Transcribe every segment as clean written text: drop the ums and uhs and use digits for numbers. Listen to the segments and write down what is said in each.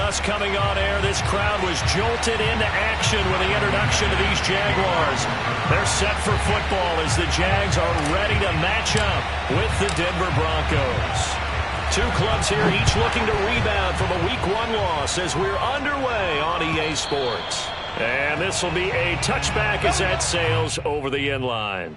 just coming on air, this crowd was jolted into action with the introduction of these Jaguars. They're set for football as the Jags are ready to match up with the Denver Broncos. Two clubs here, each looking to rebound from a Week 1 loss as we're underway on EA Sports. And this will be a touchback as that sails over the end line.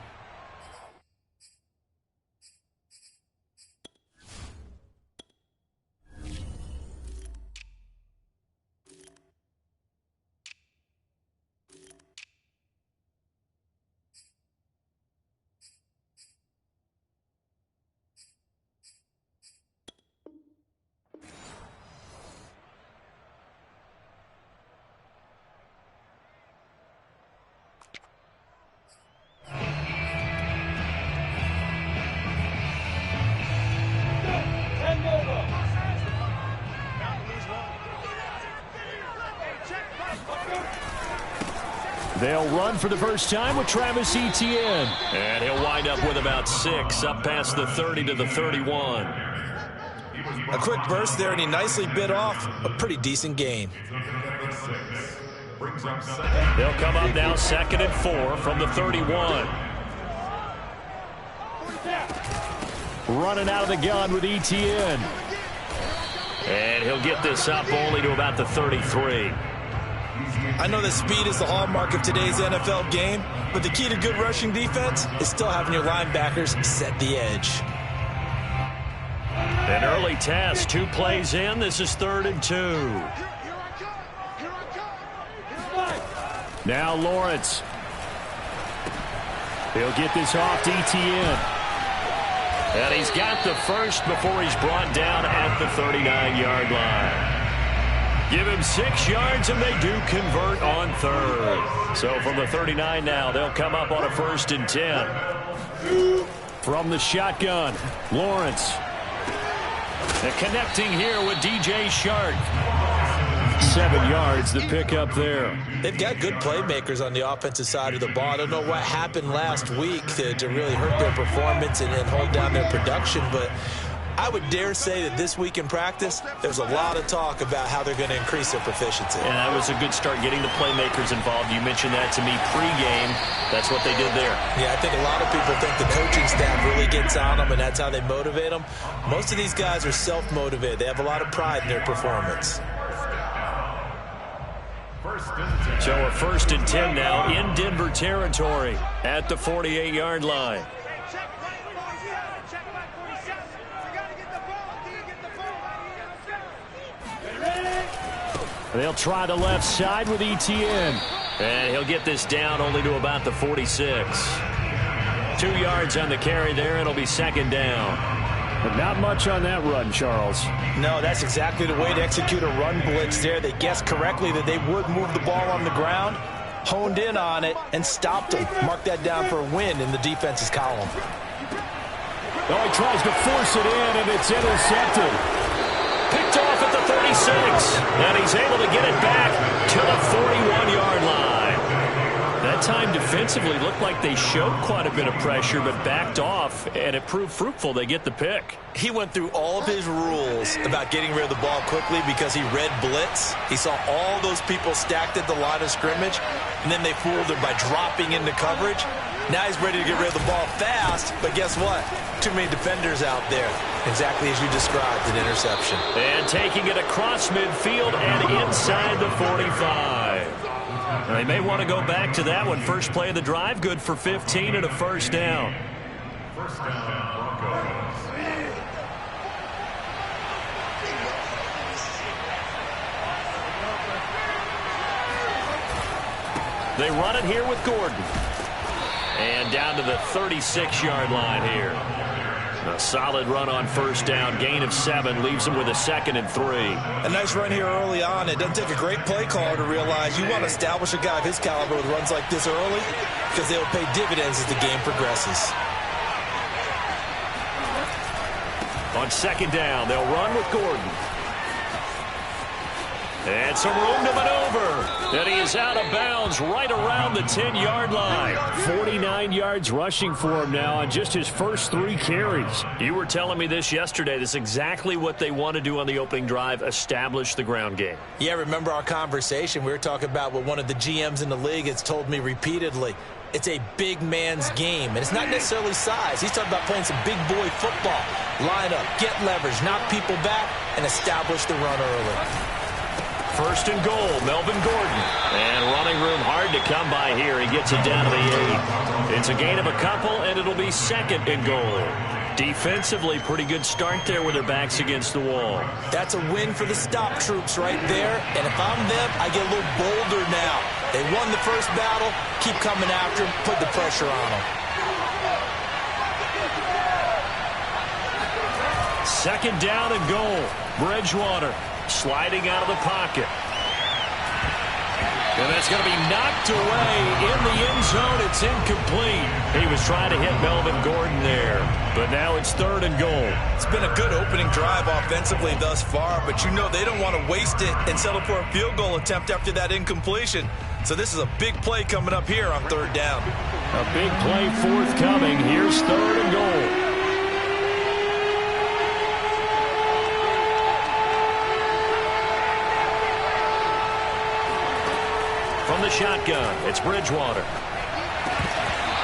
They'll run for the first time with Travis Etienne. And he'll wind up with about 6, up past the 30 to the 31. A quick burst there, and he nicely bit off a pretty decent gain. They'll come up now 2nd and 4 from the 31. Running out of the gun with Etienne. And he'll get this up only to about the 33. I know that speed is the hallmark of today's NFL game, but the key to good rushing defense is still having your linebackers set the edge. An early test, 2 plays in. This is 3rd and 2. Now Lawrence. He'll get this off to Etienne. And he's got the first before he's brought down at the 39-yard line. Give him 6 yards, and they do convert on 3rd. So from the 39 now, they'll come up on a 1st and 10. From the shotgun, Lawrence. And connecting here with DJ Shark. 7 yards, the pickup there. They've got good playmakers on the offensive side of the ball. I don't know what happened last week to really hurt their performance and hold down their production, but I would dare say that this week in practice, there's a lot of talk about how they're going to increase their proficiency. And that was a good start, getting the playmakers involved. You mentioned that to me pregame. That's what they did there. Yeah, I think a lot of people think the coaching staff really gets on them, and that's how they motivate them. Most of these guys are self-motivated. They have a lot of pride in their performance. So a 1st and 10 now in Denver territory at the 48-yard line. They'll try the left side with Etienne. And he'll get this down only to about the 46. 2 yards on the carry there. It'll be 2nd down. But not much on that run, Charles. No, that's exactly the way to execute a run blitz there. They guessed correctly that they would move the ball on the ground, honed in on it, and stopped them. Mark that down for a win in the defense's column. Oh, he tries to force it in, and it's intercepted. Picked off at the 36, and he's able to get it back to the 41-yard line. That time defensively looked like they showed quite a bit of pressure, but backed off, and it proved fruitful. They get the pick. He went through all of his rules about getting rid of the ball quickly because he read blitz. He saw all those people stacked at the line of scrimmage, and then they fooled him by dropping into coverage. Now he's ready to get rid of the ball fast, but guess what? Too many defenders out there. Exactly as you described, an interception. And taking it across midfield and inside the 45. They may want to go back to that one. First play of the drive, good for 15 and a 1st down. First down, Broncos. They run it here with Gordon. And down to the 36-yard line here. A solid run on 1st down. Gain of 7 leaves them with a 2nd and 3. A nice run here early on. It doesn't take a great play caller to realize you want to establish a guy of his caliber with runs like this early because they'll pay dividends as the game progresses. On 2nd down, they'll run with Gordon. And some room to maneuver. And he is out of bounds right around the 10-yard line. 49 yards rushing for him now on just his first 3 carries. You were telling me this yesterday. This is exactly what they want to do on the opening drive, establish the ground game. Yeah, remember our conversation? We were talking about what one of the GMs in the league has told me repeatedly. It's a big man's game, and it's not necessarily size. He's talking about playing some big boy football. Line up, get leverage, knock people back, and establish the run early. First and goal, Melvin Gordon. And running room hard to come by here. He gets it down to the 8. It's a gain of a couple, and it'll be second and goal. Defensively, pretty good start there with their backs against the wall. That's a win for the stop troops right there. And if I'm them, I get a little bolder now. They won the first battle. Keep coming after them. Put the pressure on them. Second down and goal. Bridgewater sliding out of the pocket. And that's going to be knocked away in the end zone. It's incomplete. He was trying to hit Melvin Gordon there. But now it's third and goal. It's been a good opening drive offensively thus far, but you know they don't want to waste it and settle for a field goal attempt after that incompletion. So this is a big play coming up here on third down. A big play forthcoming. Here's third and goal. From the shotgun, it's Bridgewater.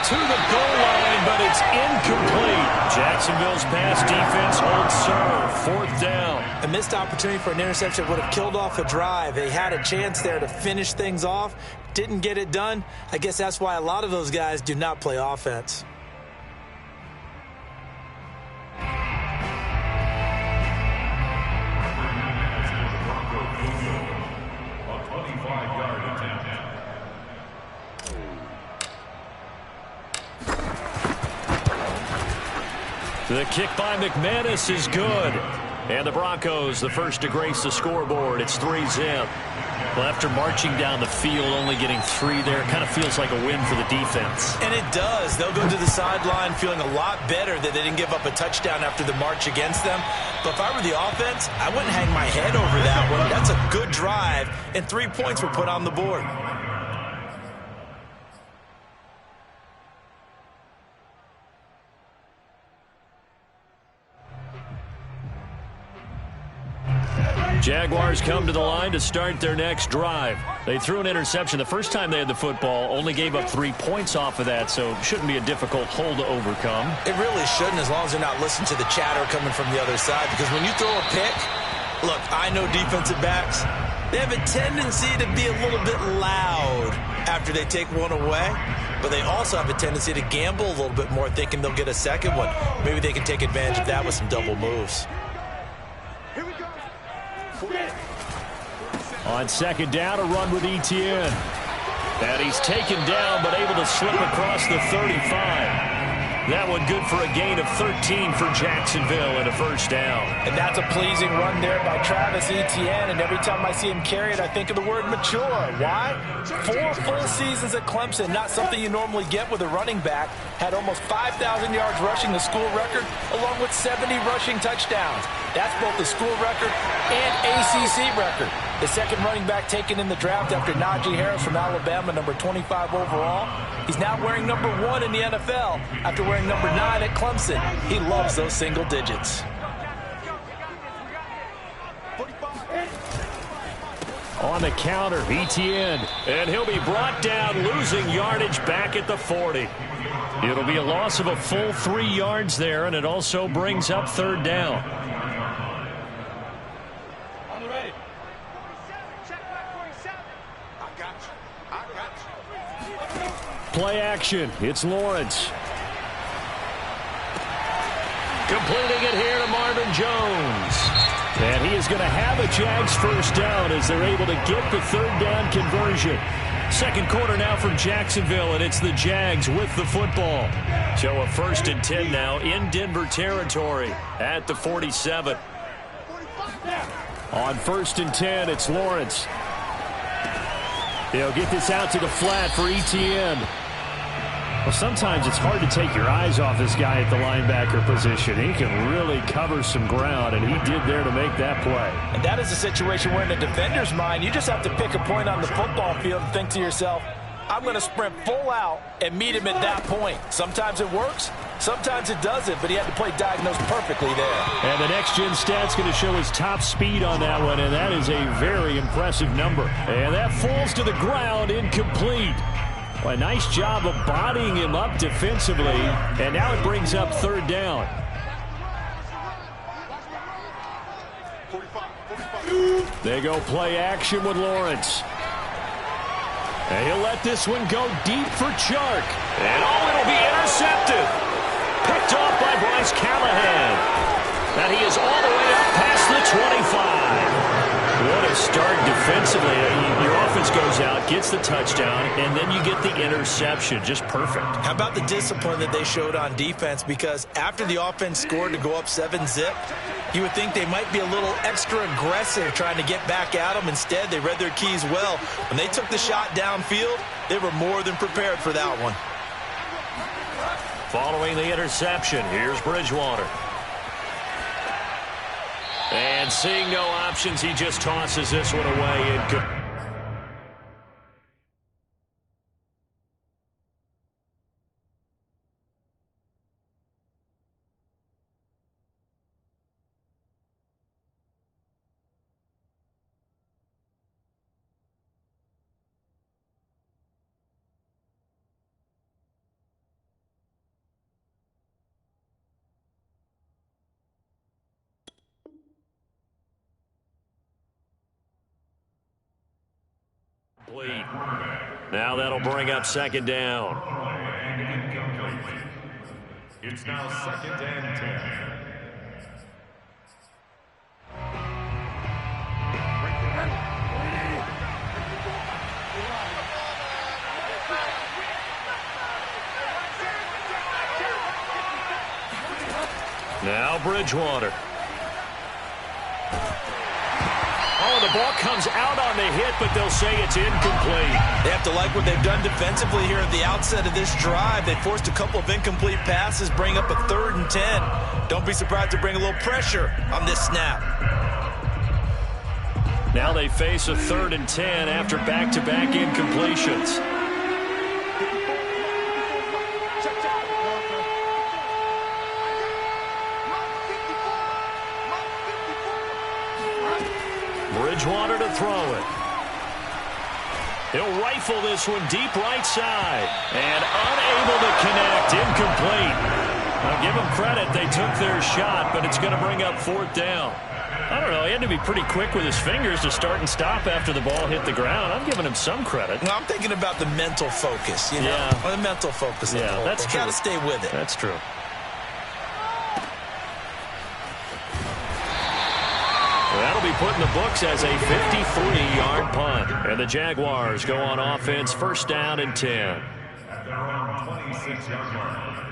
To the goal line, but it's incomplete. Jacksonville's pass defense holds serve. Fourth down. A missed opportunity for an interception would have killed off a drive. They had a chance there to finish things off. Didn't get it done. I guess that's why a lot of those guys do not play offense. The kick by McManus is good. And the Broncos, the first to grace the scoreboard. It's 3-zip. Well, after marching down the field, only getting 3 there, kind of feels like a win for the defense. And it does. They'll go to the sideline feeling a lot better that they didn't give up a touchdown after the march against them. But if I were the offense, I wouldn't hang my head over that one. That's a good drive, and 3 points were put on the board. Jaguars come to the line to start their next drive. They threw an interception the first time they had the football, only gave up 3 points off of that, so it shouldn't be a difficult hole to overcome. It really shouldn't, as long as they're not listening to the chatter coming from the other side, because when you throw a pick, look, I know defensive backs, they have a tendency to be a little bit loud after they take one away, but they also have a tendency to gamble a little bit more, thinking they'll get a second one. Maybe they can take advantage of that with some double moves. On second down, a run with Etienne. And he's taken down, but able to slip across the 35. That one good for a gain of 13 for Jacksonville and a first down. And that's a pleasing run there by Travis Etienne. And every time I see him carry it, I think of the word mature. Why? 4 full seasons at Clemson, not something you normally get with a running back. Had almost 5,000 yards rushing, the school record, along with 70 rushing touchdowns. That's both the school record and ACC record. The second running back taken in the draft after Najee Harris from Alabama, number 25 overall. He's now wearing number 1 in the NFL after wearing number 9 at Clemson. He loves those single digits. On the counter, Etienne. And he'll be brought down, losing yardage back at the 40. It'll be a loss of a full 3 yards there, and it also brings up third down. Play action. It's Lawrence. Completing it here to Marvin Jones. And he is going to have a Jags first down as they're able to get the third down conversion. Second quarter now from Jacksonville, and it's the Jags with the football. So a 1st and 10 now in Denver territory at the 47. On 1st and 10, it's Lawrence. He'll get this out to the flat for Etienne. Well, sometimes it's hard to take your eyes off this guy at the linebacker position. He can really cover some ground, and he did there to make that play. And that is a situation where in the defender's mind, you just have to pick a point on the football field and think to yourself, I'm going to sprint full out and meet him at that point. Sometimes it works, sometimes it doesn't, but he had to play diagnosed perfectly there. And the next-gen stat's going to show his top speed on that one, and that is a very impressive number. And that falls to the ground, incomplete. Well, a nice job of bodying him up defensively, and now it brings up third down. They go play action with Lawrence. And he'll let this one go deep for Chark. And it'll be intercepted. Picked off by Bryce Callahan. And he is all the way up past the 25. What a start defensively. Your offense goes out, gets the touchdown, and then you get the interception. Just perfect. How about the discipline that they showed on defense? Because after the offense scored to go up 7-zip, you would think they might be a little extra aggressive trying to get back at them. Instead, they read their keys well. When they took the shot downfield, they were more than prepared for that one. Following the interception, here's Bridgewater. And seeing no options, he just tosses this one away. Now that'll bring up second down. It's now second and 10. Now Bridgewater. Oh, the ball comes out on the hit, but they'll say it's incomplete. They have to like what they've done defensively here at the outset of this drive. They forced a couple of incomplete passes, bring up a 3rd and 10. Don't be surprised to bring a little pressure on this snap. Now they face a 3rd and 10 after back-to-back incompletions. Bridgewater to throw it. He'll rifle this one deep right side. And unable to connect. Incomplete. I'll give them credit. They took their shot, but it's going to bring up 4th down. I don't know. He had to be pretty quick with his fingers to start and stop after the ball hit the ground. I'm giving him some credit. Well, I'm thinking about the mental focus, you know? Yeah. The mental focus. Yeah, that's true. Got to stay with it. That's true. That'll be put in the books as a 53-yard punt. And the Jaguars go on offense, 1st down and 10. At their own 26-yard line.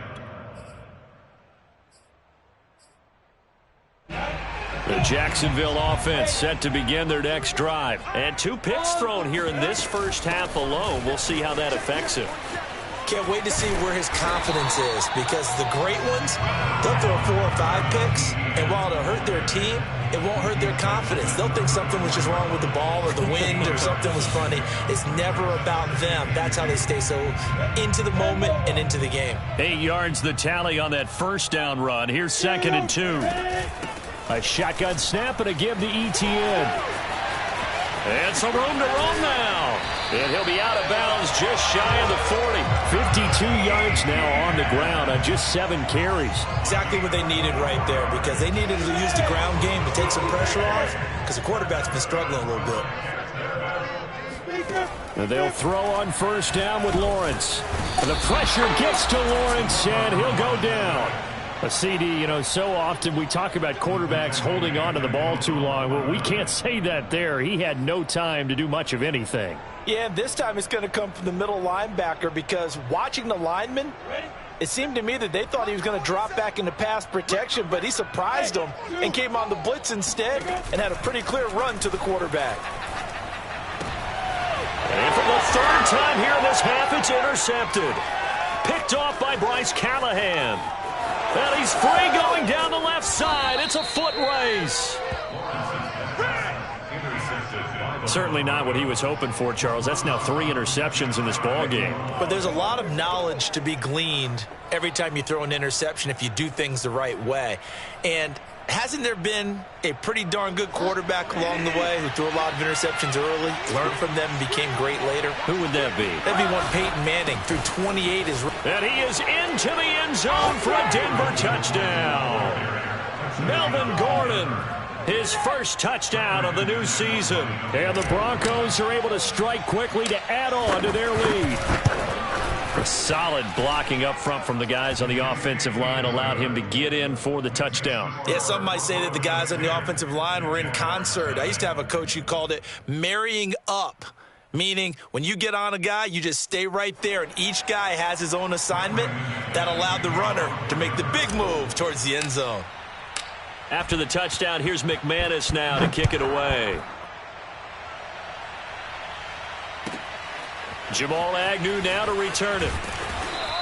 The Jacksonville offense set to begin their next drive. And 2 picks thrown here in this first half alone. We'll see how that affects him. Can't wait to see where his confidence is, because the great ones, they'll throw 4 or 5 picks, and while it'll hurt their team, it won't hurt their confidence. They'll think something was just wrong with the ball or the wind or something was funny. It's never about them. That's how they stay so into the moment and into the game. 8 yards the tally on that 1st down run. Here's 2nd and 2. A shotgun snap and a give to Etienne. And some room to run now. And he'll be out of bounds just shy of the 40. 52 yards now on the ground on just 7 carries. Exactly what they needed right there, because they needed to use the ground game to take some pressure off, because the quarterback's been struggling a little bit. And they'll throw on 1st down with Lawrence. And the pressure gets to Lawrence, and he'll go down. A CD, you know, so often we talk about quarterbacks holding on to the ball too long. Well, we can't say that there. He had no time to do much of anything. Yeah, this time it's going to come from the middle linebacker, because watching the lineman, it seemed to me that they thought he was going to drop back into pass protection, but he surprised them and came on the blitz instead and had a pretty clear run to the quarterback. And for the 3rd time here in this half, it's intercepted. picked off by Bryce Callahan. And he's free going down the left side. It's a foot race. Certainly not what he was hoping for, Charles. That's now 3 interceptions in this ball game. But there's a lot of knowledge to be gleaned every time you throw an interception if you do things the right way. And hasn't there been a pretty darn good quarterback along the way who threw a lot of interceptions early, learned from them, and became great later? Who would that be? That'd be one Peyton Manning, threw 28 as... And he is into the end zone for a Denver touchdown. Melvin Gordon, his first touchdown of the new season. And the Broncos are able to strike quickly to add on to their lead. Solid blocking up front from the guys on the offensive line allowed him to get in for the touchdown. Yeah, some might say that the guys on the offensive line were in concert. I used to have a coach who called it marrying up, meaning when you get on a guy, you just stay right there, and each guy has his own assignment. That allowed the runner to make the big move towards the end zone. After the touchdown, here's McManus now to kick it away. Jamal Agnew now to return it.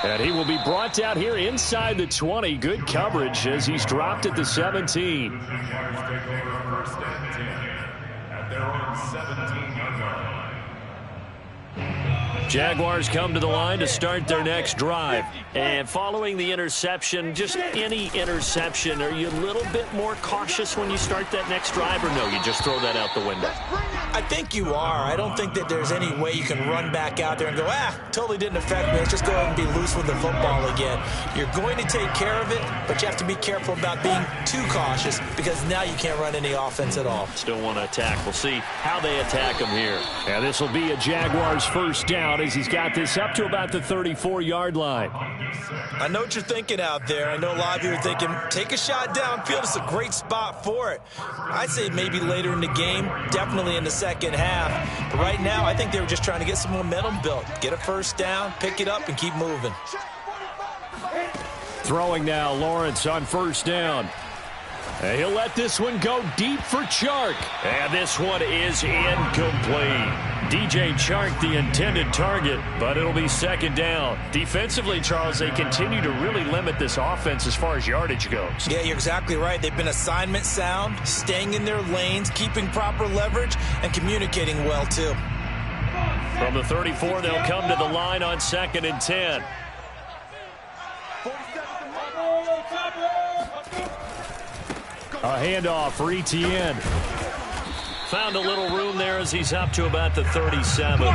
And he will be brought down here inside the 20. Good coverage as he's dropped at the 17. First and 10 at their own 17-yard line. Jaguars come to the line to start their next drive. And following the interception, just any interception, are you a little bit more cautious when you start that next drive, or no, you just throw that out the window? I think you are. I don't think that there's any way you can run back out there and go, totally didn't affect me. Let's just go ahead and be loose with the football again. You're going to take care of it, but you have to be careful about being too cautious because now you can't run any offense at all. Still want to attack. We'll see how they attack him here. And this will be a Jaguars first down as he's got this up to about the 34-yard line. I know what you're thinking out there. I know a lot of you are thinking, take a shot downfield. It's a great spot for it. I'd say maybe later in the game, definitely in the second half. But right now, I think they were just trying to get some momentum built. Get a first down, pick it up, and keep moving. Throwing now, Lawrence on first down. And he'll let this one go deep for Chark. And this one is incomplete. DJ Chark, the intended target, but it'll be second down. Defensively, Charles, they continue to really limit this offense as far as yardage goes. Yeah, you're exactly right. They've been assignment sound, staying in their lanes, keeping proper leverage, and communicating well, too. From the 34, they'll come to the line on 2nd and 10. A handoff for Etienne. Found a little room there as he's up to about the 37.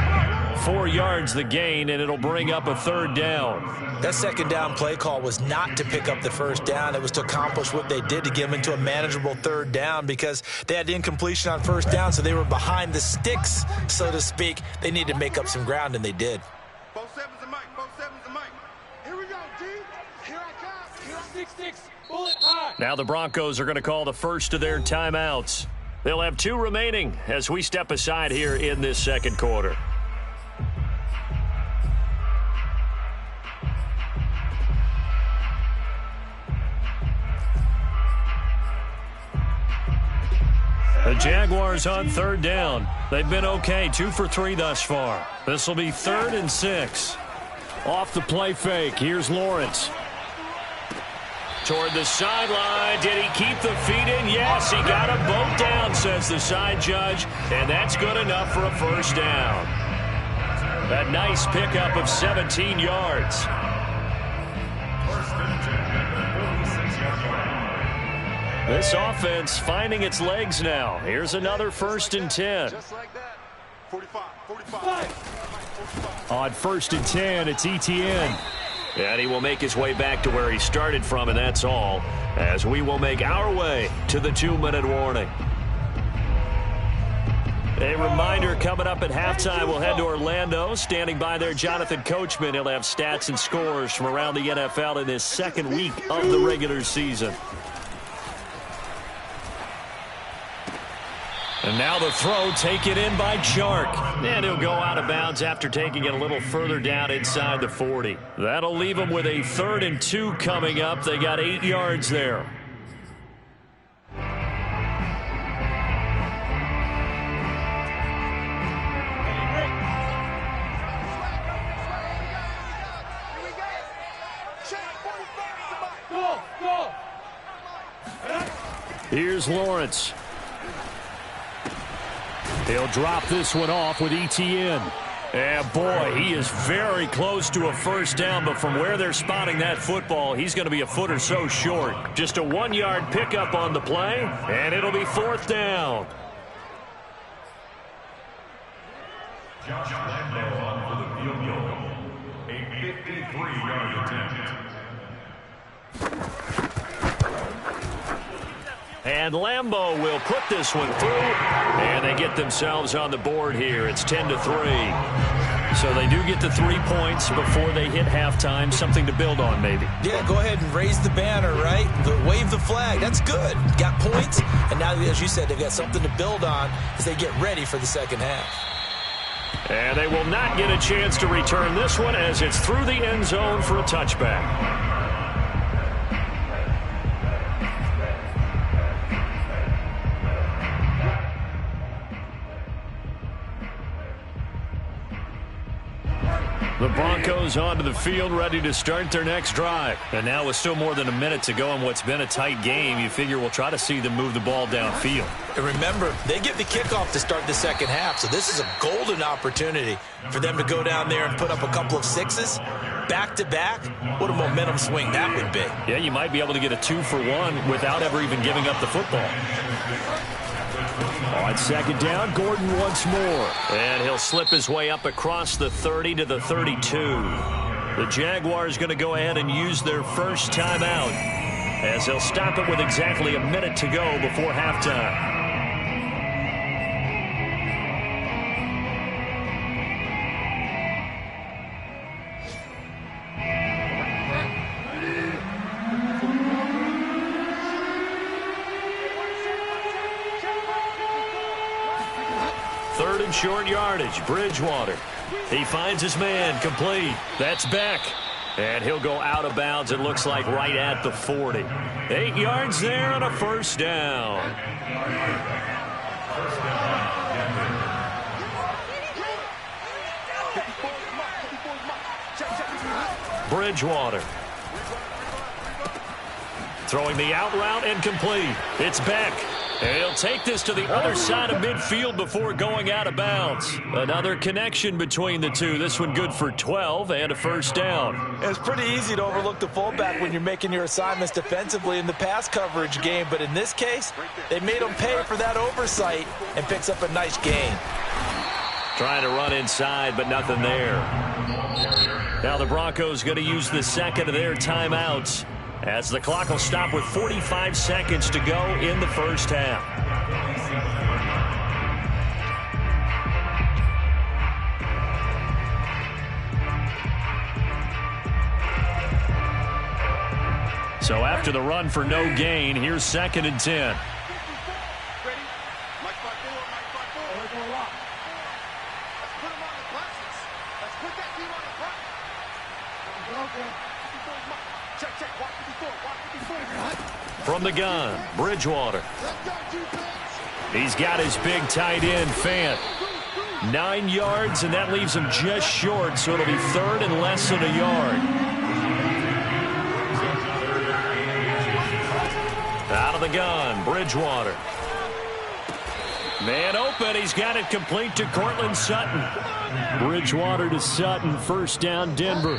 4 yards the gain, and it'll bring up a third down. That second down play call was not to pick up the first down. It was to accomplish what they did to get them into a manageable third down because they had incompletion on first down, so they were behind the sticks, so to speak. They needed to make up some ground, and they did. 4-7's a mic. 4-7's a mic. Here we go, D. Here I come. Here 6-6. Bullet high. Now the Broncos are going to call the first of their timeouts. They'll have 2 remaining as we step aside here in this second quarter. The Jaguars on third down. They've been okay, 2 for 3 thus far. This will be 3rd and 6. Off the play fake, here's Lawrence. Toward the sideline. Did he keep the feet in? Yes, he got them both down, says the side judge. And that's good enough for a first down. A nice pickup of 17 yards. First and 10 at the 46-yard line. This offense finding its legs now. Here's another 1st and 10. Just like that. 45. 45. On 1st and 10, it's Etienne. And he will make his way back to where he started from, and that's all, as we will make our way to the 2-minute warning. A reminder, coming up at halftime, we'll head to Orlando. Standing by there, Jonathan Coachman. He'll have stats and scores from around the NFL in this second week of the regular season. And now the throw taken in by Chark. And he'll go out of bounds after taking it a little further down inside the 40. That'll leave him with a 3rd and 2 coming up. They got 8 yards there. Here's Lawrence. He'll drop this one off with ETN. And boy, he is very close to a first down, but from where they're spotting that football, he's going to be a foot or so short. Just a 1-yard pickup on the play, and it'll be 4th down. Josh Lambo on for the field goal. A 53-yard attempt. And Lambo will put this one through, and they get themselves on the board here. It's 10-3. So they do get the 3 points before they hit halftime. Something to build on, maybe. Yeah, go ahead and raise the banner, right? Wave the flag. That's good. Got points, and now, as you said, they've got something to build on as they get ready for the second half. And they will not get a chance to return this one as it's through the end zone for a touchback. The Broncos onto the field, ready to start their next drive. And now with still more than a minute to go in what's been a tight game, you figure we'll try to see them move the ball downfield. And remember, they get the kickoff to start the second half, so this is a golden opportunity for them to go down there and put up a couple of sixes back-to-back. What a momentum swing that would be. Yeah, you might be able to get a 2-for-1 without ever even giving up the football. On second down, Gordon once more. And he'll slip his way up across the 30 to the 32. The Jaguars going to go ahead and use their first timeout as they'll stop it with exactly a minute to go before halftime. Short yardage, Bridgewater. He finds his man, complete. That's Beck. And he'll go out of bounds, it looks like, right at the 40. 8 yards there on a first down. Bridgewater. Throwing the out route and complete. It's Beck. And he'll take this to the other side of midfield before going out of bounds. Another connection between the two. This one good for 12 and a first down. It's pretty easy to overlook the fullback when you're making your assignments defensively in the pass coverage game. But in this case, they made him pay for that oversight and picks up a nice gain. Trying to run inside, but nothing there. Now the Broncos going to use the second of their timeouts, as the clock will stop with 45 seconds to go in the first half. So after the run for no gain, here's 2nd and 10. From the gun, Bridgewater. He's got his big tight end, Fant. 9 yards, and that leaves him just short, so it'll be 3rd and less than a yard. Out of the gun, Bridgewater. Man open, he's got it complete to Cortland Sutton. Bridgewater to Sutton, first down, Denver.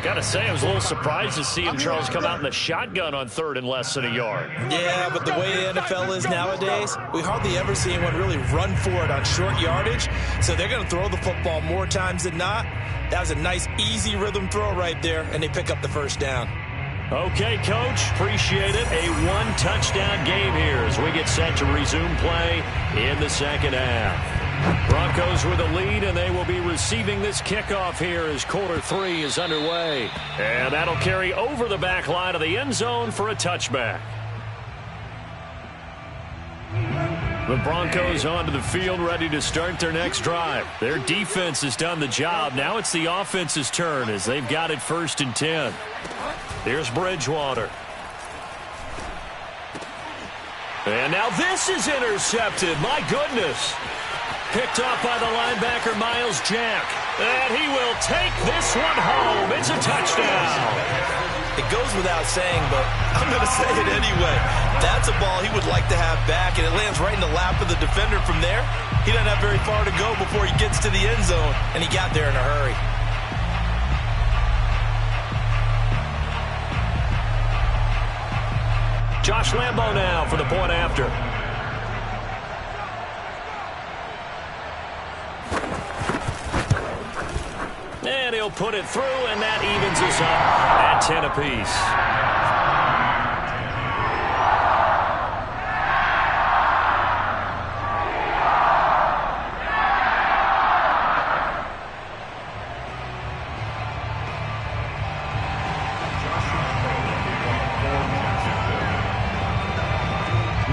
Got to say, I was a little surprised to see him, Charles, come out in the shotgun on 3rd and less than a yard. Yeah, but the way the NFL is nowadays, we hardly ever see anyone really run for it on short yardage. So they're going to throw the football more times than not. That was a nice, easy rhythm throw right there, and they pick up the first down. Okay, Coach, appreciate it. A 1-touchdown game here as we get set to resume play in the second half. Broncos with a lead, and they will be receiving this kickoff here as quarter 3 is underway. And that'll carry over the back line of the end zone for a touchback. The Broncos onto the field, ready to start their next drive. Their defense has done the job. Now it's the offense's turn as they've got it 1st and 10. Here's Bridgewater. And now this is intercepted. My goodness. Picked off by the linebacker, Miles Jack. And he will take this one home. It's a touchdown. It goes without saying, but I'm going to say it anyway. That's a ball he would like to have back, and it lands right in the lap of the defender from there. He doesn't have very far to go before he gets to the end zone, and he got there in a hurry. Josh Lambo now for the point after. And he'll put it through, and that evens us up at 10 apiece.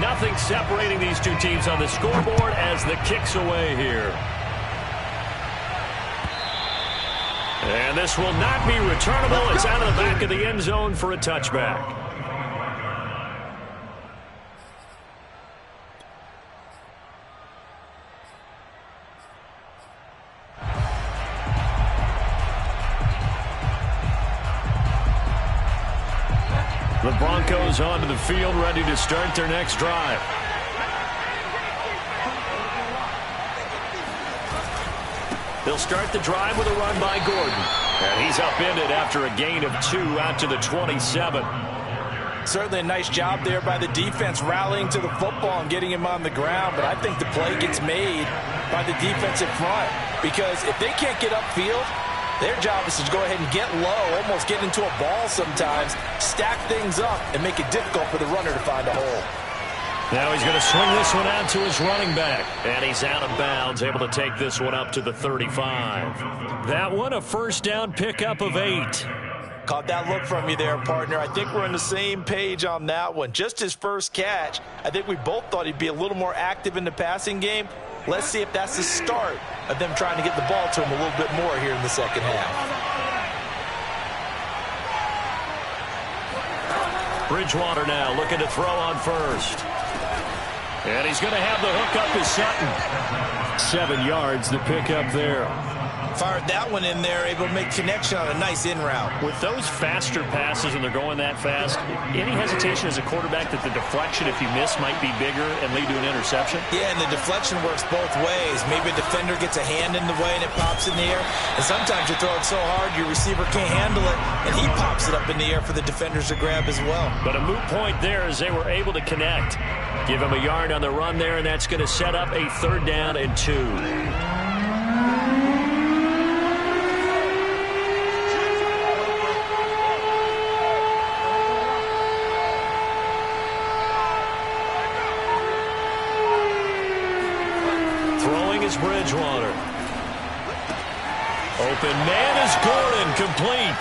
Nothing separating these two teams on the scoreboard as the kick's away here. And this will not be returnable. It's out of the back of the end zone for a touchback. The Broncos onto the field, ready to start their next drive. They'll start the drive with a run by Gordon. And he's upended after a gain of 2 out to the 27. Certainly a nice job there by the defense rallying to the football and getting him on the ground. But I think the play gets made by the defensive front. Because if they can't get upfield, their job is to go ahead and get low, almost get into a ball sometimes, stack things up, and make it difficult for the runner to find a hole. Now he's going to swing this one out to his running back. And he's out of bounds, able to take this one up to the 35. That one, a first down pickup of 8. Caught that look from you there, partner. I think we're on the same page on that one. Just his first catch. I think we both thought he'd be a little more active in the passing game. Let's see if that's the start of them trying to get the ball to him a little bit more here in the second half. Bridgewater now looking to throw on first. And he's going to have the hook up to Sutton. 7 yards to pick up there. Fired that one in there, able to make connection on a nice in route. With those faster passes and they're going that fast, any hesitation as a quarterback that the deflection, if you miss, might be bigger and lead to an interception? Yeah, and the deflection works both ways. Maybe a defender gets a hand in the way and it pops in the air. And sometimes you throw it so hard your receiver can't handle it, and he pops it up in the air for the defenders to grab as well. But a moot point there as they were able to connect. Give him a yard on the run there, and that's going to set up a 3rd down and 2. Bridgewater. Open man is Gordon, complete.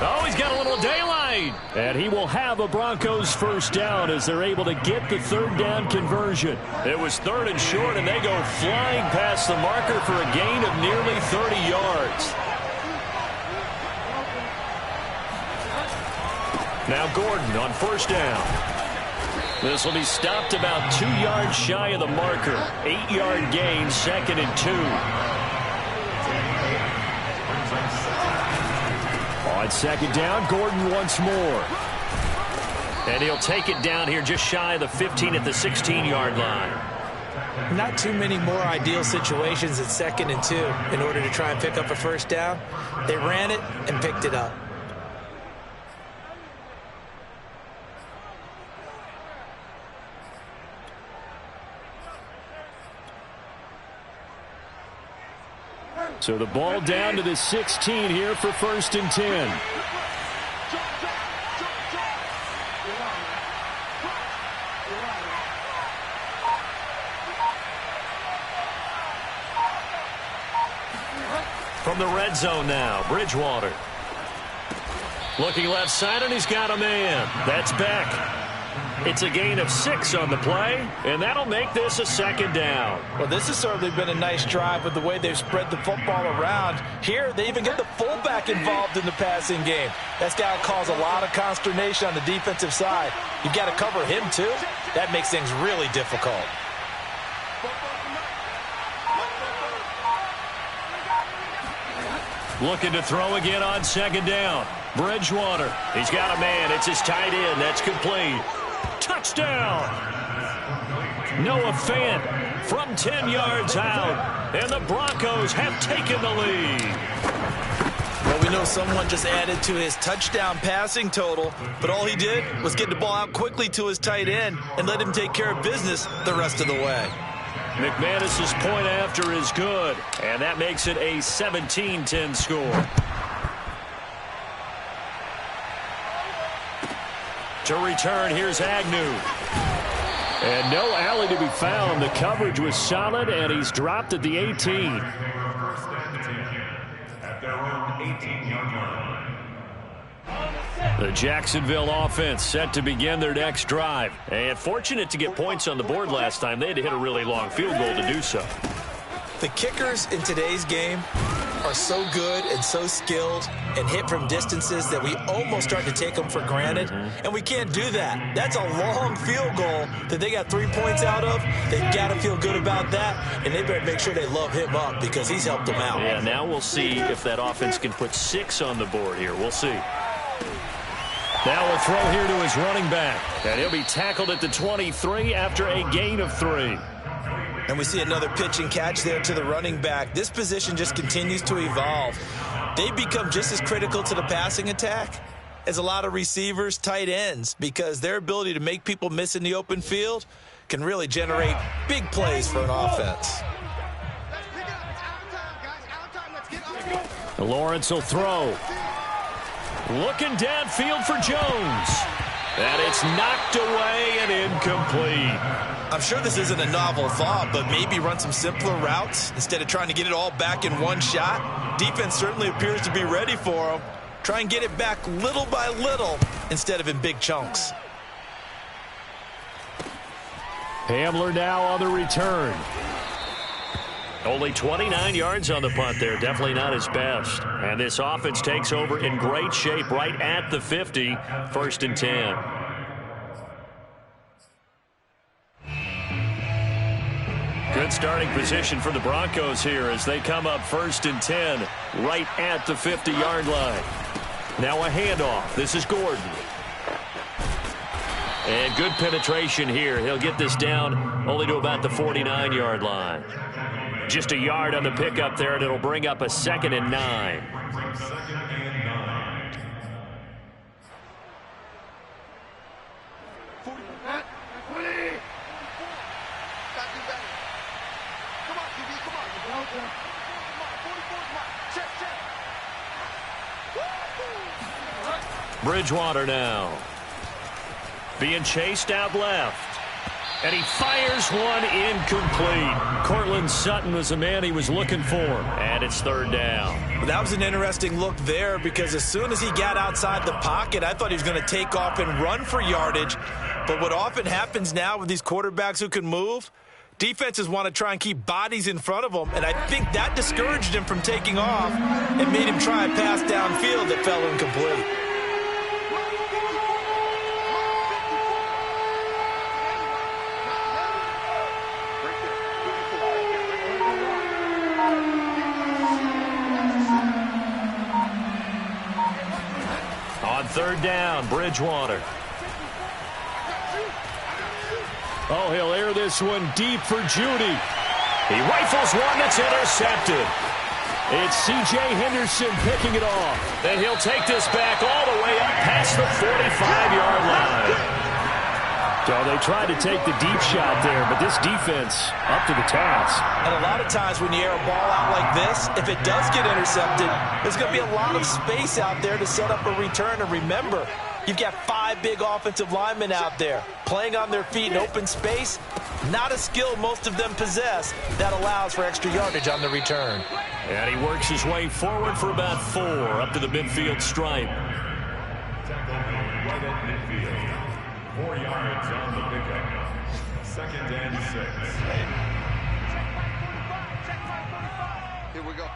Oh, he's got a little daylight. And he will have a Broncos first down as they're able to get the 3rd down conversion. It was 3rd and short, and they go flying past the marker for a gain of nearly 30 yards. Now Gordon on first down. This will be stopped about 2 yards shy of the marker. 8-yard gain, 2nd and 2. On 2nd down, Gordon once more. And he'll take it down here just shy of the 15 at the 16-yard line. Not too many more ideal situations at 2nd and 2 in order to try and pick up a first down. They ran it and picked it up. So the ball down to the 16 here for 1st and 10. From the red zone now, Bridgewater. Looking left side, and he's got a man. That's Beck. It's a gain of 6 on the play, and that'll make this a 2nd down. Well, this has certainly been a nice drive with the way they've spread the football around. Here, they even get the fullback involved in the passing game. That's got to cause a lot of consternation on the defensive side. You've got to cover him, too. That makes things really difficult. Looking to throw again on second down. Bridgewater. He's got a man. It's his tight end. That's complete. Touchdown. Noah Fant from 10 yards out. And the Broncos have taken the lead. Well, we know someone just added to his touchdown passing total, but all he did was get the ball out quickly to his tight end and let him take care of business the rest of the way. McManus's point after is good, and that makes it a 17-10 score. To return, here's Agnew. And no alley to be found. The coverage was solid, and he's dropped at the 18. At their own 18-yard line. The Jacksonville offense set to begin their next drive. And fortunate to get points on the board last time. They had to hit a really long field goal to do so. The kickers in today's game are so good and so skilled and hit from distances that we almost start to take them for granted. And we can't do that. That's a long field goal that they got 3 points out of. They've got to feel good about that, and they better make sure they love him up because he's helped them out. Yeah, now we'll see if that offense can put 6 on the board here. We'll see. Now a throw here to his running back, and he'll be tackled at the 23 after a gain of 3. And we see another pitch and catch there to the running back. This position just continues to evolve. They become just as critical to the passing attack as a lot of receivers, tight ends, because their ability to make people miss in the open field can really generate big plays for an offense. Lawrence will throw. Looking downfield for Jones. And it's knocked away and incomplete. I'm sure this isn't a novel thought, but maybe run some simpler routes instead of trying to get it all back in one shot. Defense certainly appears to be ready for him. Try and get it back little by little instead of in big chunks. Hamler now on the return. Only 29 yards on the punt there. Definitely not his best. And this offense takes over in great shape right at the 50. 1st and 10. Good starting position for the Broncos here as they come up 1st and 10 right at the 50-yard line. Now a handoff. This is Gordon. And good penetration here. He'll get this down only to about the 49-yard line. Just a yard on the pickup there, and it'll bring up a 2nd and 9. Bridgewater now. Being chased out left. And he fires one incomplete. Cortland Sutton was the man he was looking for. And it's 3rd down. Well, that was an interesting look there because as soon as he got outside the pocket, I thought he was going to take off and run for yardage. But what often happens now with these quarterbacks who can move, defenses want to try and keep bodies in front of them. And I think that discouraged him from taking off and made him try a pass downfield that fell incomplete. On 3rd down, Bridgewater. Oh, he'll air this one deep for Judy. He rifles one that's intercepted. It's C.J. Henderson picking it off. And he'll take this back all the way up past the 45-yard line. So they tried to take the deep shot there, but this defense up to the task. And a lot of times when you air a ball out like this, if it does get intercepted, there's going to be a lot of space out there to set up a return. And remember, you've got 5 big offensive linemen out there playing on their feet in open space. Not a skill most of them possess that allows for extra yardage on the return. And he works his way forward for about 4 up to the midfield stripe. Tackle right at midfield. 4 yards on the pickup. 2nd and 6. Here we go.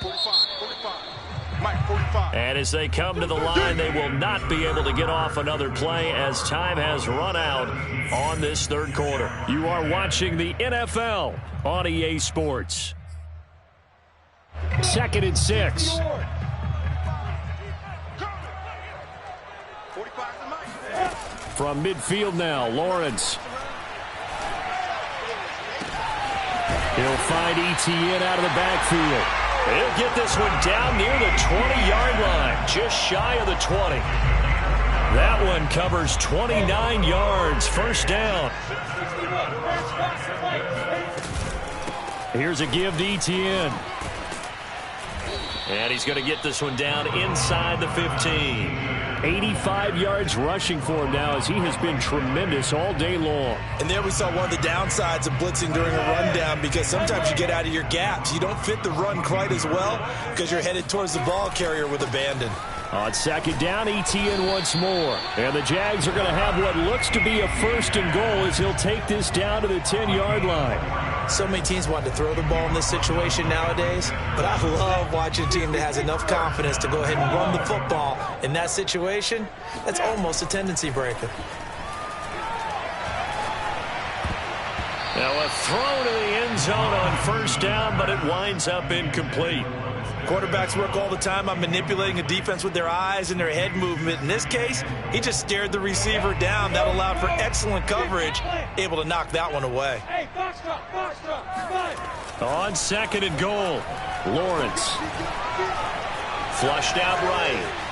45. Mike, 45. And as they come to the line, they will not be able to get off another play as time has run out on this 3rd quarter. You are watching the NFL on EA Sports. 2nd and 6. 45 to Mike. From midfield now, Lawrence. He'll find ETN out of the backfield. He'll get this one down near the 20-yard line, just shy of the 20. That one covers 29 yards, first down. Here's a give to ETN. And he's going to get this one down inside the 15. 85 yards rushing for him now as he has been tremendous all day long. And there we saw one of the downsides of blitzing during a rundown, because sometimes you get out of your gaps. You don't fit the run quite as well because you're headed towards the ball carrier with abandon. On 2nd down, ETN once more. And the Jags are going to have what looks to be a 1st and goal as he'll take this down to the 10-yard line. So many teams want to throw the ball in this situation nowadays, but I love watching a team that has enough confidence to go ahead and run the football. In that situation, that's almost a tendency breaker. Now a throw to the end zone on 1st down, but it winds up incomplete. Quarterbacks work all the time on manipulating a defense with their eyes and their head movement. In this case, he just stared the receiver down. That allowed for excellent coverage, able to knock that one away. On 2nd and goal, Lawrence. Flushed out right.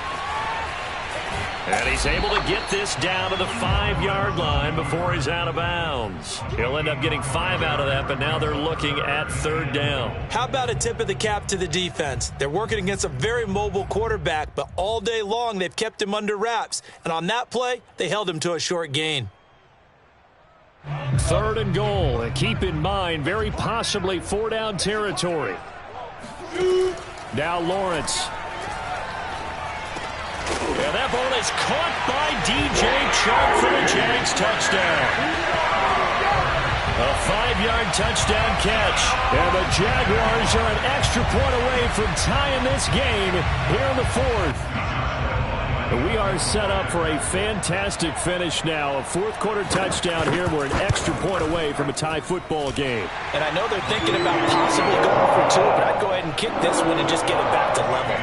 And he's able to get this down to the 5-yard line before he's out of bounds. He'll end up getting 5 out of that, but now they're looking at 3rd down. How about a tip of the cap to the defense? They're working against a very mobile quarterback, but all day long they've kept him under wraps. And on that play, they held him to a short gain. 3rd and goal, and keep in mind, very possibly 4-down territory. Now Lawrence. And that ball is caught by DJ Chark for the Jags touchdown. A 5-yard touchdown catch. And the Jaguars are an extra point away from tying this game here in the 4th. We are set up for a fantastic finish now. A 4th quarter touchdown here. We're an extra point away from a tie football game. And I know they're thinking about possibly going for 2, but I'd go ahead and kick this one and just get it back to level.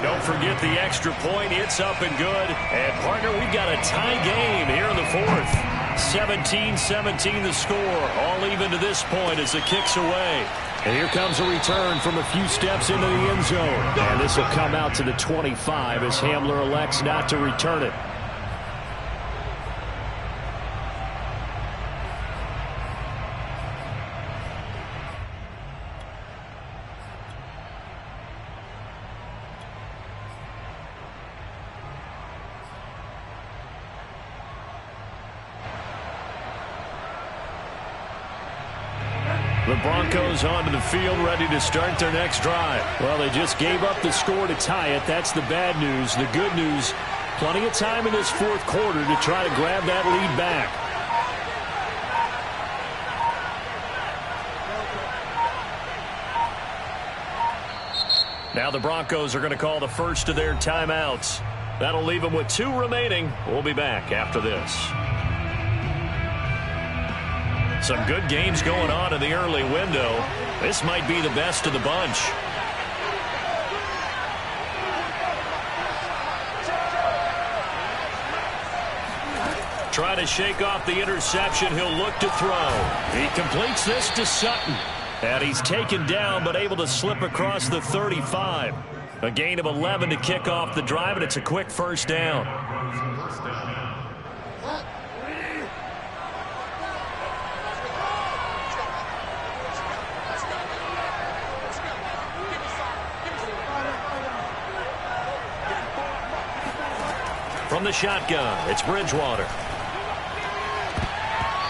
Don't forget the extra point. It's up and good. And, partner, we've got a tie game here in the 4th. 17-17 the score. All even to this point as the kick's away. And here comes a return from a few steps into the end zone. And this will come out to the 25 as Hamler elects not to return it. The Broncos onto the field, ready to start their next drive. Well, they just gave up the score to tie it. That's the bad news. The good news, plenty of time in this 4th quarter to try to grab that lead back. Now the Broncos are going to call the first of their timeouts. That'll leave them with 2 remaining. We'll be back after this. Some good games going on in the early window. This might be the best of the bunch. Try to shake off the interception. He'll look to throw. He completes this to Sutton. And he's taken down but able to slip across the 35. A gain of 11 to kick off the drive, and it's a quick 1st down. From the shotgun, it's Bridgewater.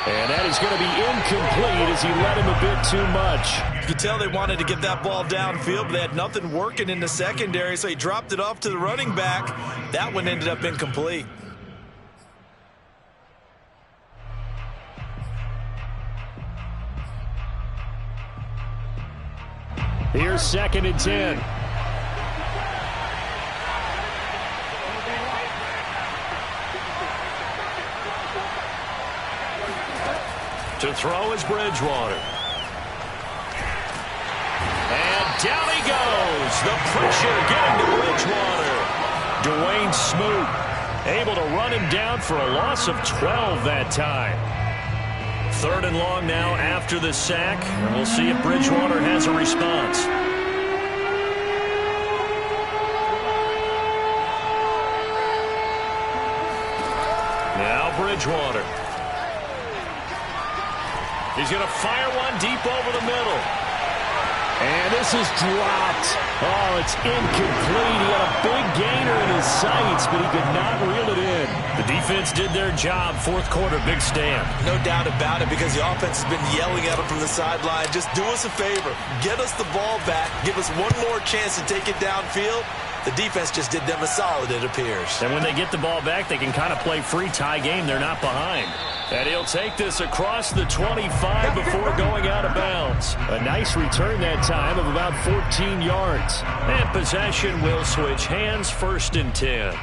And that is going to be incomplete as he led him a bit too much. You could tell they wanted to get that ball downfield, but they had nothing working in the secondary, so he dropped it off to the running back. That one ended up incomplete. Here's 2nd and 10. To throw is Bridgewater. And down he goes. The pressure getting to Bridgewater. Dwayne Smoot able to run him down for a loss of 12 that time. 3rd and long now after the sack, and we'll see if Bridgewater has a response. Now Bridgewater. He's going to fire one deep over the middle. And this is dropped. Oh, it's incomplete. He had a big gainer in his sights, but he could not reel it in. The defense did their job. 4th quarter, big stand. No doubt about it, because the offense has been yelling at him from the sideline. Just do us a favor. Get us the ball back. Give us one more chance to take it downfield. The defense just did them a solid, it appears. And when they get the ball back, they can kind of play free tie game. They're not behind. And he'll take this across the 25 before going out of bounds. A nice return that time of about 14 yards. And possession will switch hands, 1st and 10.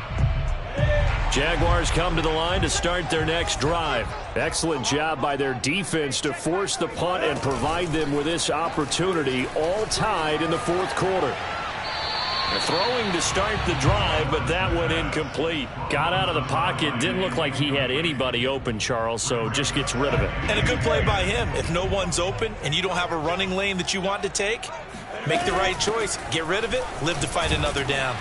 Jaguars come to the line to start their next drive. Excellent job by their defense to force the punt and provide them with this opportunity, all tied in the 4th quarter. Throwing to start the drive, but that one incomplete. Got out of the pocket. Didn't look like he had anybody open, Charles, so just gets rid of it. And a good play by him. If no one's open and you don't have a running lane that you want to take, make the right choice. Get rid of it. Live to fight another down.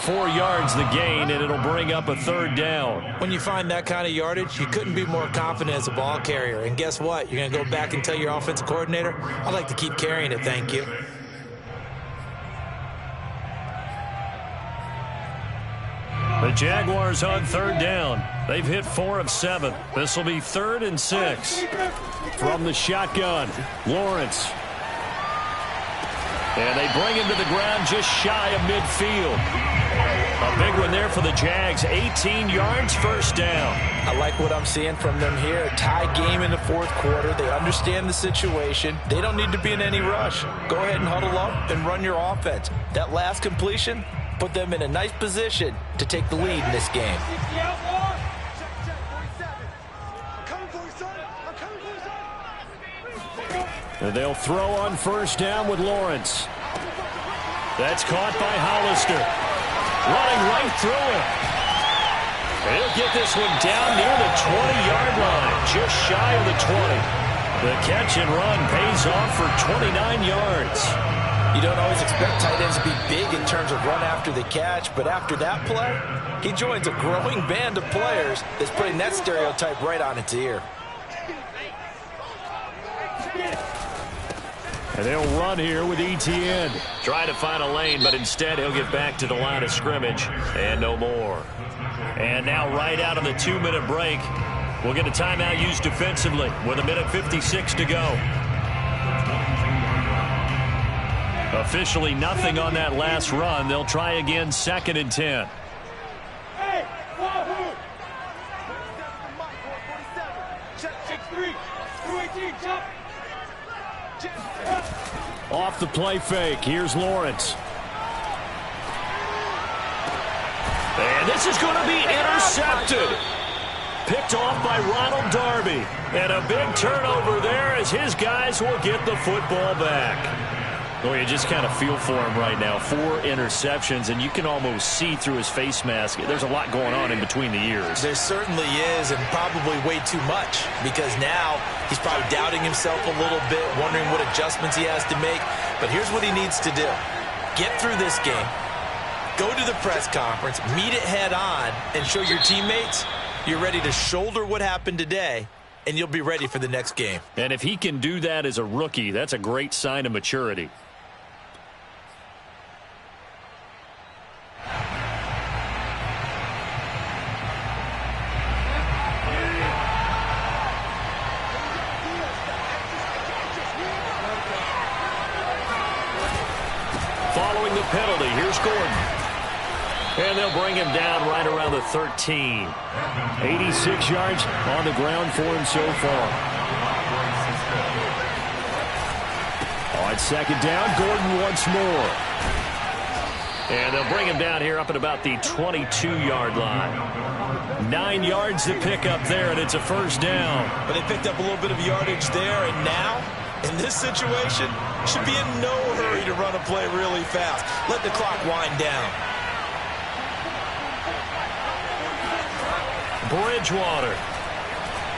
4 yards the gain, and it'll bring up a 3rd down. When you find that kind of yardage, you couldn't be more confident as a ball carrier. And guess what? You're going to go back and tell your offensive coordinator, I'd like to keep carrying it, thank you. The Jaguars on 3rd down. They've hit 4 of 7. This will be 3rd and 6. From the shotgun, Lawrence. And they bring him to the ground just shy of midfield. A big one there for the Jags. 18 yards, 1st down. I like what I'm seeing from them here. A tie game in the 4th quarter. They understand the situation. They don't need to be in any rush. Go ahead and huddle up and run your offense. That last completion put them in a nice position to take the lead in this game. And they'll throw on 1st down with Lawrence. That's caught by Hollister. Running right through him. He'll get this one down near the 20-yard line, just shy of the 20. The catch and run pays off for 29 yards. You don't always expect tight ends to be big in terms of run after the catch, but after that play, he joins a growing band of players that's putting that stereotype right on its ear. And they'll run here with ETN. Trying to find a lane, but instead he'll get back to the line of scrimmage and no more. And now right out of the 2-minute break, we'll get a timeout used defensively with 1:56 to go. Officially nothing on that last run. They'll try again, 2nd and 10. Hey, check 6-3, 218, jump. Off the play fake. Here's Lawrence. And this is going to be intercepted. Picked off by Ronald Darby. And a big turnover there as his guys will get the football back. Well, you just kind of feel for him right now. 4 interceptions, and you can almost see through his face mask. There's a lot going on in between the ears. There certainly is, and probably way too much, because now he's probably doubting himself a little bit, wondering what adjustments he has to make. But here's what he needs to do. Get through this game, go to the press conference, meet it head on, and show your teammates you're ready to shoulder what happened today, and you'll be ready for the next game. And if he can do that as a rookie, that's a great sign of maturity. Following the penalty, here's Gordon. And they'll bring him down right around the 13. 86 yards on the ground for him so far. On 2nd down, Gordon once more. And they'll bring him down here up at about the 22-yard line. 9 yards to pick up there, and it's a 1st down. But they picked up a little bit of yardage there, and now in this situation, should be in no hurry to run a play really fast. Let the clock wind down. Bridgewater.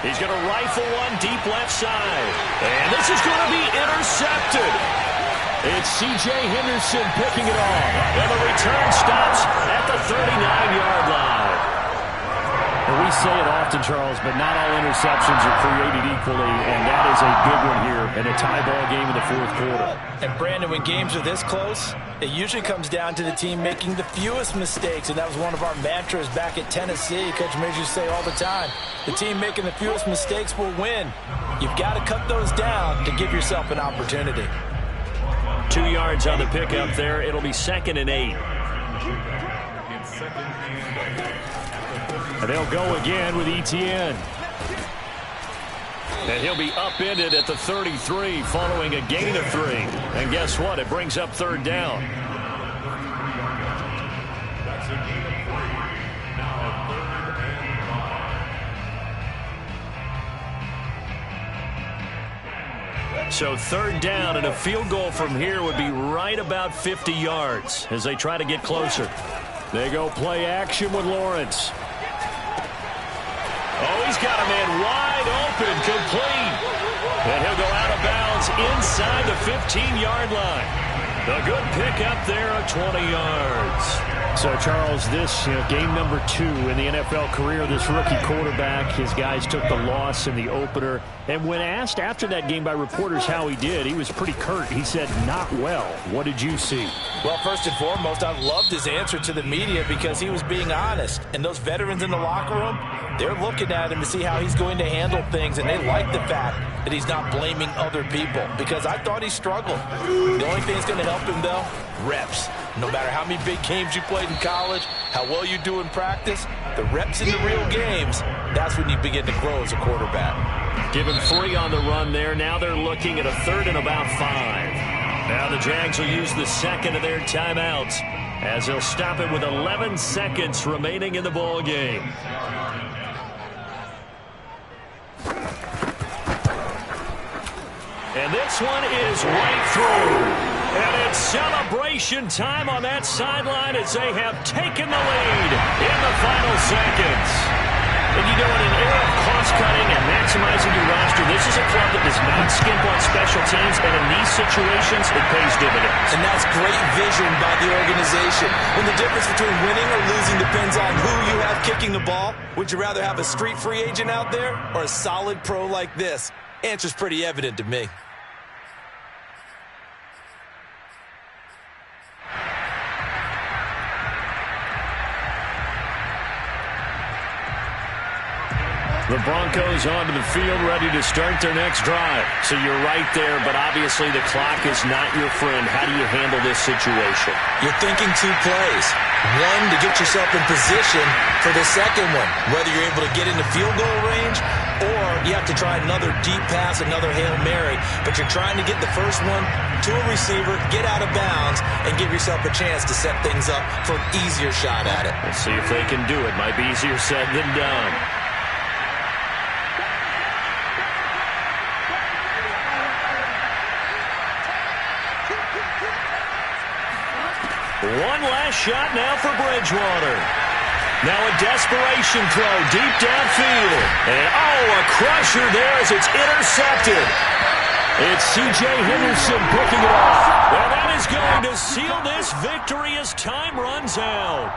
He's going to rifle one deep left side. And this is going to be intercepted. It's C.J. Henderson picking it off. And the return stops at the 39-yard line. And we say it often, Charles, but not all interceptions are created equally, and that is a big one here in a tie ball game in the fourth quarter. And, Brandon, when games are this close, it usually comes down to the team making the fewest mistakes, and that was one of our mantras back at Tennessee. Coach Midge used to say all the time, the team making the fewest mistakes will win. You've got to cut those down to give yourself an opportunity. 2 yards on the pickup there. It'll be 2nd and 8. And they'll go again with Etienne. And he'll be upended at the 33 following a gain of 3. And guess what? It brings up 3rd down. That's a gain of 3. Now 3rd and 5. So 3rd down, and a field goal from here would be right about 50 yards as they try to get closer. They go play action with Lawrence. Oh, he's got a man wide open, complete. And he'll go out of bounds inside the 15-yard line. A good pickup there of 20 yards. So, Charles, this game number 2 in the NFL career, this rookie quarterback, his guys took the loss in the opener. And when asked after that game by reporters how he did, he was pretty curt. He said, not well. What did you see? Well, first and foremost, I loved his answer to the media because he was being honest. And those veterans in the locker room, they're looking at him to see how he's going to handle things, and they like the fact that he's not blaming other people because I thought he struggled. The only thing that's going to help him, though, reps. No matter how many big games you played in college, how well you do in practice, the reps in the real games, that's when you begin to grow as a quarterback. Give him 3 on the run there. Now they're looking at a 3rd and about 5. Now the Jags will use the second of their timeouts as they'll stop it with 11 seconds remaining in the ball game. And this one is right through. And it's celebration time on that sideline as they have taken the lead in the final seconds. And you know, in an era of cost-cutting and maximizing your roster, this is a club that does not skimp on special teams, and in these situations, it pays dividends. And that's great vision by the organization. When the difference between winning or losing depends on who you have kicking the ball, would you rather have a street free agent out there or a solid pro like this? Answer's pretty evident to me. The Broncos onto the field, ready to start their next drive. So you're right there, but obviously the clock is not your friend. How do you handle this situation? You're thinking 2 plays. One, to get yourself in position for the second one, whether you're able to get into field goal range or you have to try another deep pass, another Hail Mary. But you're trying to get the first one to a receiver, get out of bounds, and give yourself a chance to set things up for an easier shot at it. We'll see if they can do it. Might be easier said than done. One last shot now for Bridgewater. Now a desperation throw deep downfield. And, a crusher there as it's intercepted. It's C.J. Henderson picking it off. And that is going to seal this victory as time runs out.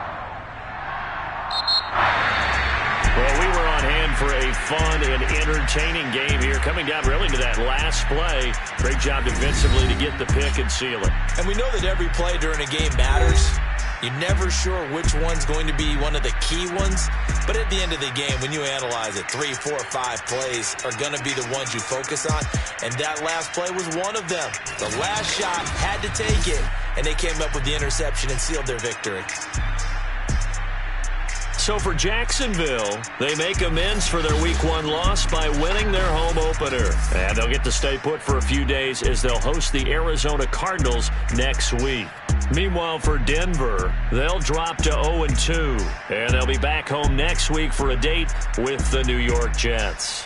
Well, we were on hand for a fun and entertaining game here. Coming down really to that last play. Great job defensively to get the pick and seal it. And we know that every play during a game matters. You're never sure which one's going to be one of the key ones. But at the end of the game, when you analyze it, 3, 4, 5 plays are going to be the ones you focus on. And that last play was one of them. The last shot had to take it. And they came up with the interception and sealed their victory. So for Jacksonville, they make amends for their Week 1 loss by winning their home opener. And they'll get to stay put for a few days as they'll host the Arizona Cardinals next week. Meanwhile, for Denver, they'll drop to 0-2. And they'll be back home next week for a date with the New York Jets.